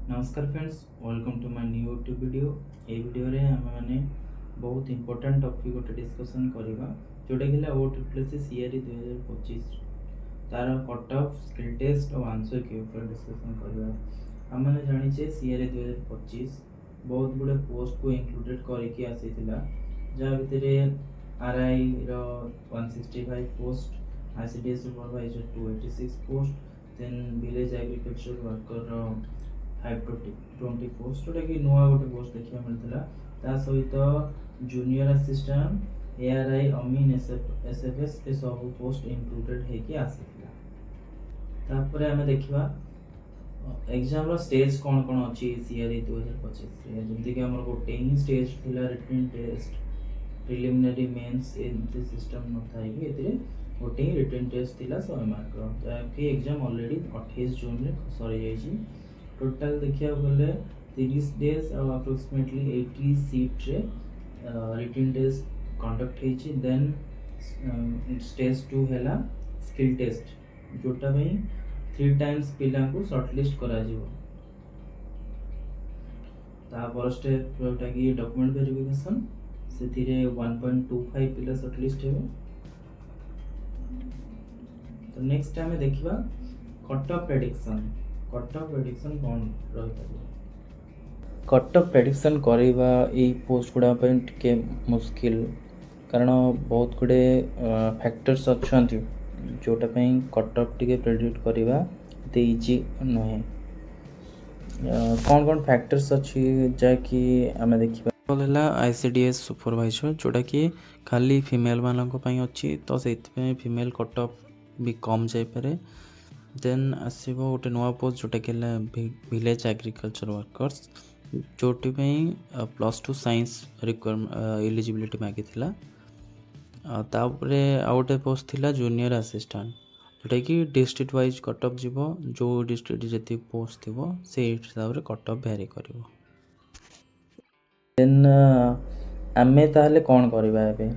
नमस्कार friends, welcome to my new YouTube video. ये वीडियो रे हम माने बहुत इंपोर्टेंट टॉपिक गोटे डिस्कशन करबा जोटा कि ओटीपीसी सीआरई 2025 तार कट ऑफ स्किल टेस्ट और आंसर के ऊपर डिस्कशन करबा। हम माने जानि छे सीआरई 2025 बहुत गुडे पोस्ट को इंक्लूडेड करके आसीथिला, जा भितरे आरआई रो 165 post, ICDS supervisor 286 post, then village agriculture worker रो 520 पोस्ट जोटा कि नुआ गोटे पोस्ट देखा मिलता। ता सहित जूनियर असिस्टेंट एआरआई अमीन एसएफएस ए सब पोस्ट इंक्लूडेड होके आसीथिला। तापर हमें देखिबा एग्जाम रो स्टेज कौन कौन अछि सीआरई 2025 रे। जेमति कि हमर गोटे ही स्टेज थिला written test, preliminary mains entry system न थाई कि एतरे गोटे ही रिटन टेस्ट थिला 100 मार्क रो। ताकि एग्जाम ऑलरेडी 28 जून रे सरी जाईची। टोटाल देखिया गले 30 डेज और अप्रोक्सीमेटली 80 सीट रे रिटन टेस्ट कंडक्ट हेची। देन स्टेज 2 हैला स्किल टेस्ट जोटा में 3 टाइम्स पिला को शॉर्टलिस्ट करा जिवो। ता पर स्टेप जोटा कि डॉक्यूमेंट वेरिफिकेशन से 1.25 पिला शॉर्टलिस्ट हेबे। तो नेक्स्ट टाइम देखिबा कट ऑफ प्रेडिक्शन कौन रही पारे। कट ऑफ प्रेडिक्शन करवा ये पोस्ट गुड़ा टे मुश्किल, कारण बहुत गुड़े फैक्टर्स अच्छा जोटा कट ऑफ टे प्रेडिक्ट करवा इजी नुहे। कौन कौन फैक्टर्स अच्छी जैकि आम देखा आईसीडीएस सुपरवाइजर जोटा कि खाली फीमेल मानक अच्छी, तो से फीमेल कट ऑफ भी कम जापे। देन आसो गोटे नुआ पोस्ट जोटा कि विलेज एग्रीकल्चर वर्कर्स जोटी +2 साइंस एलिजिबिलिटी मागी थिला। तापरे आउ गोटे पोस्ट थिला जूनियर असिस्टेंट जोटा कि डिस्ट्रिक्ट वाइज कट ऑफ जीवो, जो डिस्ट्रिक्ट जति पोस्ट थिबो से हिसाब रे कट ऑफ वेरी करिवो। देन आमे ताहले कोन करबा एबे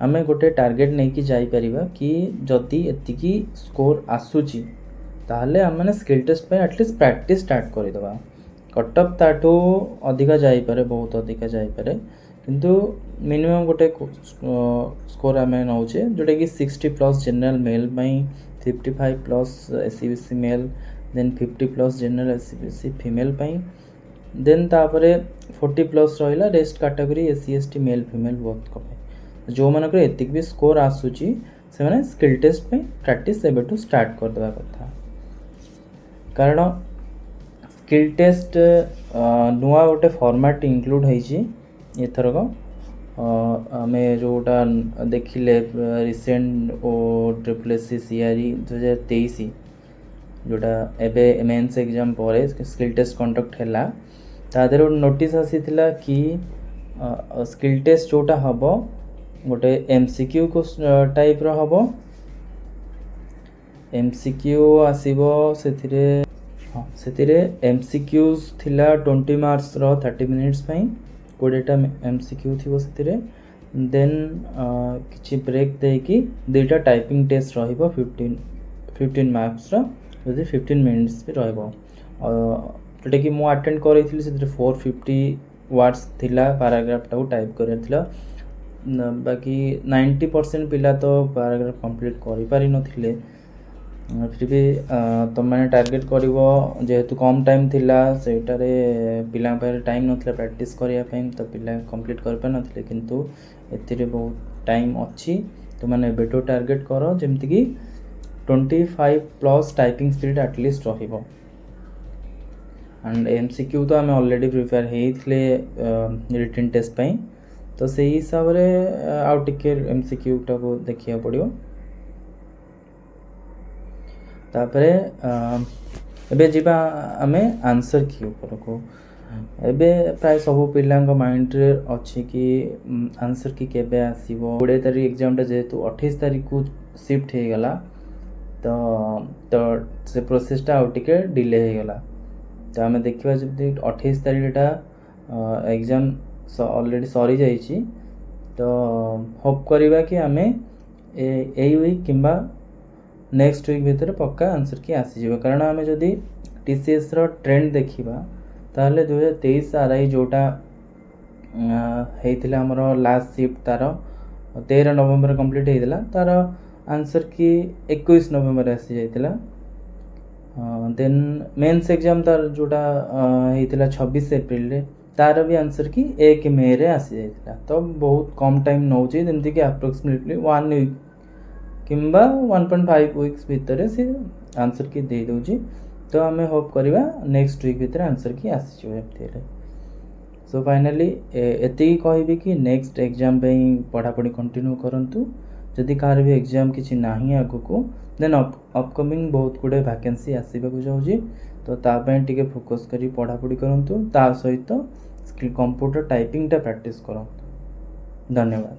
आमे गोटे टार्गेट नहीं कि जाई परिबा कि जदि एतिकी स्कोर आसुची ताहले हम माने स्किल टेस्ट पे एटलीस्ट प्रैक्टिस स्टार्ट कर देबा। कट ऑफ ताठो अधिका जाई पारे, बहुत अधिका जाई पारे, किंतु मिनिमम गोटे स्कोर आमे नौचे जोटा कि 60 प्लस जनरल मेल पई, 55 plus SC BC male, then 50 plus general SC BC female पई, देन तापरे 40 प्लस रहिला rest category SC ST male female both को। जो मानक एतिक भी स्कोर आसुची से माने स्किल टेस्ट पे प्रैक्टिस एबेटू स्टार्ट कर देबा कथा। कारण स्किल टेस्ट नुआ गोटे फॉर्मेट इंक्लूड होईची एथरक। आमे जोटा देखिले रिसेंट ओ ट्रिपलएससी सीआरई 2023 जोटा एबे मेंस एग्जाम पर स्किल टेस्ट कंडक्ट हैला, तादर नोटिस आसीथिला कि स्किल टेस्ट जोटा हबो गोटे एमसीक्यू को टाइप रो हबो। एमसीक्यू आसीबो सेथिरे एमसीक्यूज थिला 20 मार्क्स रो 30 मिनिट्स पई 20टा एमसीक्यू थिबो सेथिरे। देन किछि ब्रेक देकी दुटा टाइपिंग टेस्ट रहिबो 15 मार्क्स रो, जदि 15 मिनिट्स भी रहिबो। जोटा कि मु अटेंड करैथिली सेथिरे 450 वर्ड्स थिला, पैराग्राफ टाउ टाइप करैर थिला। बाकी 90% पिला तो पैराग्राफ कंप्लीट करि पारि नथिले। फिर भी तुम मैंने टार्गेट करिवो जेहेतु कम टाइम थिला सेटारे पिला पर टाइम नथिला प्रैक्टिस करिया पई, तो पिला कंप्लीट कर पार नथिले, किंतु एथिरे बहुत टाइम अछि। तो माने बेटो टार्गेट करो जेमति कि 25 प्लस टाइपिंग स्पीड एटलीस्ट रहिबो। एंड एमसीक्यू तो आम ऑलरेडी प्रिपेयर हेइथिले रिटन टेस्ट पई, तो से हिसाब रे आउ टिके एमसीक्यू टा को देखिया पड़ियो। तापरे एबे जीवा आमे आंसर की ऊपर को। एबे प्राय सब पिलांग माइंड रे अछि कि आंसर की केबे आसीबो। 20 तारीख एग्जाम टा जेतु 28 तारीख को शिफ्ट हे गला, तो से प्रोसेस टा आउ टिके डिले हे गला। तो आमे देखिबा जब 28 तारीख टा एग्जाम ऑलरेडी सरी जाइए, तो होप करिबा कि आमे ए वीक किंबा नेक्स्ट वीक भितर पक्का आंसर की आसी जिवो। कारण आमे जदी TCS ର ट्रेंड देखिबा ताहले 2023 आरआई जोटा ହେଇଥିଲା ଆମର ଲାଷ୍ଟ ସିଫ୍ଟ ତାର 13 ନଭେମ୍ବର କମ୍ପ୍ଲିଟ୍ ହେଇଥିଲା, ତାର आंसर की 21 नवेम्बर आसी जाइतिला। देन मेन्स एग्जाम तार जोटा ହେଇଥିଲା 26 एप्रिल रे तार भी आंसर की 1 मे रे आसी जाइतिला। तो बहुत कम टाइम नौची, जेमति कि अप्रोक्सीमेटली 1 वीक किंबा 1.5 वीक्स भितर से आंसर की दे दउची। तो हमें होप करवा नेक्स्ट वीक भितर आंसर की आसी जो एप्रिल। सो फाइनली एति कहबी कि नेक्स्ट एग्जाम पे पढ़ापढ़ी कंटिन्यू करंतु। जदि कार भी एग्जाम किसी नाही आगु को देन अपकमिंग बहुत गुडे वैकेंसी आसीबाकू जाउची, तो तापे टिके फोकस करी पढ़ापढ़ी करंतु। ता सहित स्किल कंप्यूटर टाइपिंग टा प्रैक्टिस करंतु। धन्यवाद।